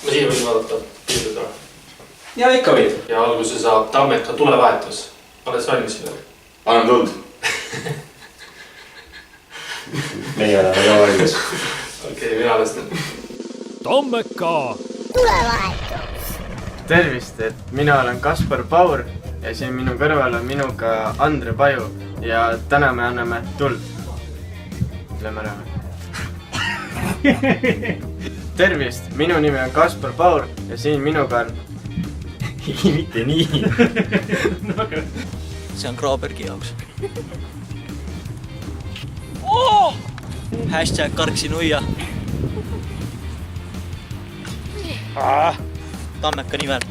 Ma siia võin vaadata pilduda. Ja ikka võid. Ja alguse saab Tammeka tulevahetus. Oled valmis veel? Annan tuld. Meie oleme ka valmis. Okei, mina alustan. Tammeka tulevahetus. Tervist, et mina olen Kaspar Paur ja siin minu kõrval on minuga Andre Paju ja täna me anname tuld. Lähme ära. Tervist, minu nimi on Kaspar Paur ja siin minuga on... Mitte nii. See on Kraabergi jaoks. Oh! Hashtag karksi nuia. Tammeka nimel.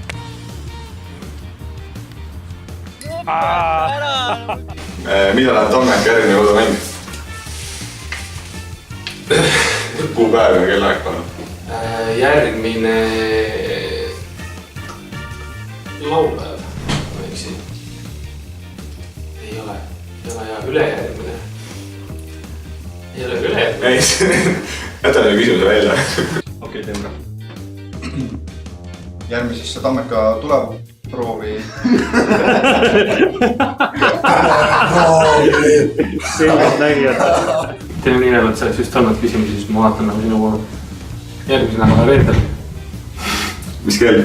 Millal on Tammeka järgmine kodumäng? Kuupäev ja kellaaeg palun. Järgmine... laupäev. Ei ole ja ülejärgmine. Ei ole ülejärgmine. Ei, jäta nüüd küsimuse välja. Okei, teeme ka. Järgmisesse Tammeka tuleproovi. Selgelt nägijad. Teeme nii näevad, sa oleks just olnud küsimusi, siis ma vaatan nagu sinu poole. Järgmisena on Reetel. Mis kell?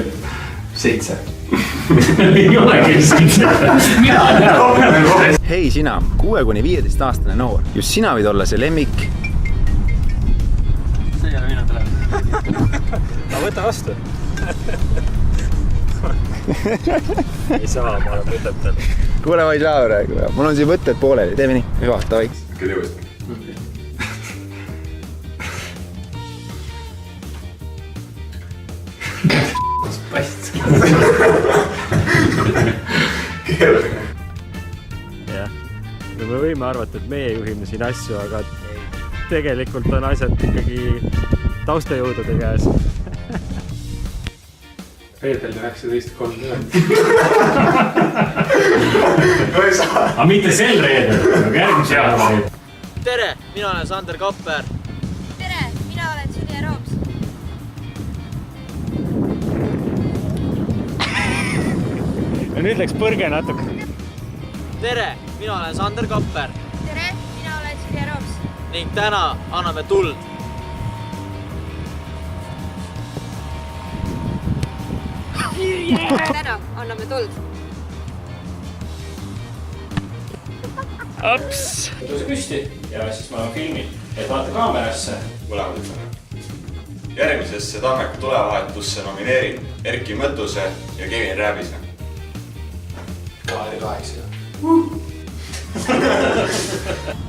7. Ei ole küll 7. Mina tean. Hei sina, 6–15-aastane noor. Just sina võid olla see lemmik. See ei ole minu telefon. Ma võta vastu. Ei saa, ma olen võtetel. Kuule, ma ei saa praegu. Mul on siin võtted pooleli. Teeme nii. Hüva, tavai. Küll jõusti. Past. Keeruline. Jah. Me võime arvata, et meie juhime siin asju, aga tegelikult on asjad ikkagi taustajõudude käes. Reetel 19.30. No ei saa. Aga mitte sel reedel, aga järgmise reedel. Tere, mina olen Sander Kapper. Tere, mina olen Silje Roops. Ja nüüd läks põrge natuke. Tere, mina olen Sander Kapper. Tere, mina olen Silje Roops. Ning täna anname tuld. Täna anname tuld. Ups! Tõuse püsti ja siis ma filmin, et vaata kaamerasse. Mõlemad ütleme. Järgmisesse Tammeka tulevahetusse nomineerin Erki Mõttuse ja Kevin Rääbise. 28.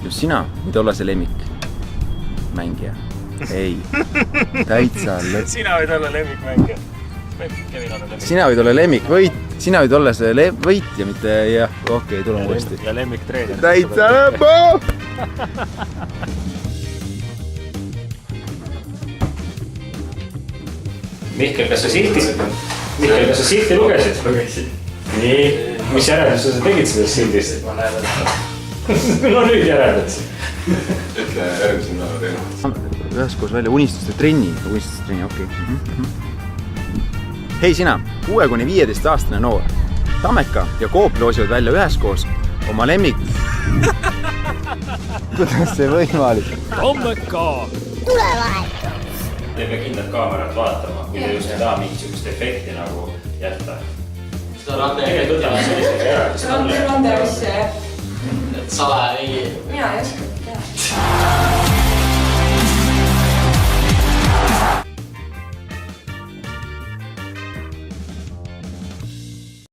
Just sina võid olla see lemmik. Mängija. Ei. Täitsa Sina võid olla lemmikmängija. Kevin on lemmik. Sina võid olla lemmik võit. Sina võid olla see võit ja mitte jah. Okei, tuleme uuesti. Ja lemmiktreener. Täitsa lõpu! Mihkel, kas sa silti lugesid? Lugesid. Nii, mis järelduse sa tegid sellest sildist? Ma näen, No nüüd järeldad. Ütle järgmise nädala teema. Üheskoos välja unistuste trenni. Okei. Hei sina, 6–15-aastane noor. Tammeka ja Coop loosivad välja üheskoos oma lemmik. Kuidas see võimalik? Tammeka tulevahetus. Te pea kindlalt kaamerat vaatama, kui te just ei taha mingisugust efekti nagu jätta. Seda Rande Tegelikult võtame sellisega ära. Rande asja, jah. Et salaja ei... Mina ei oska.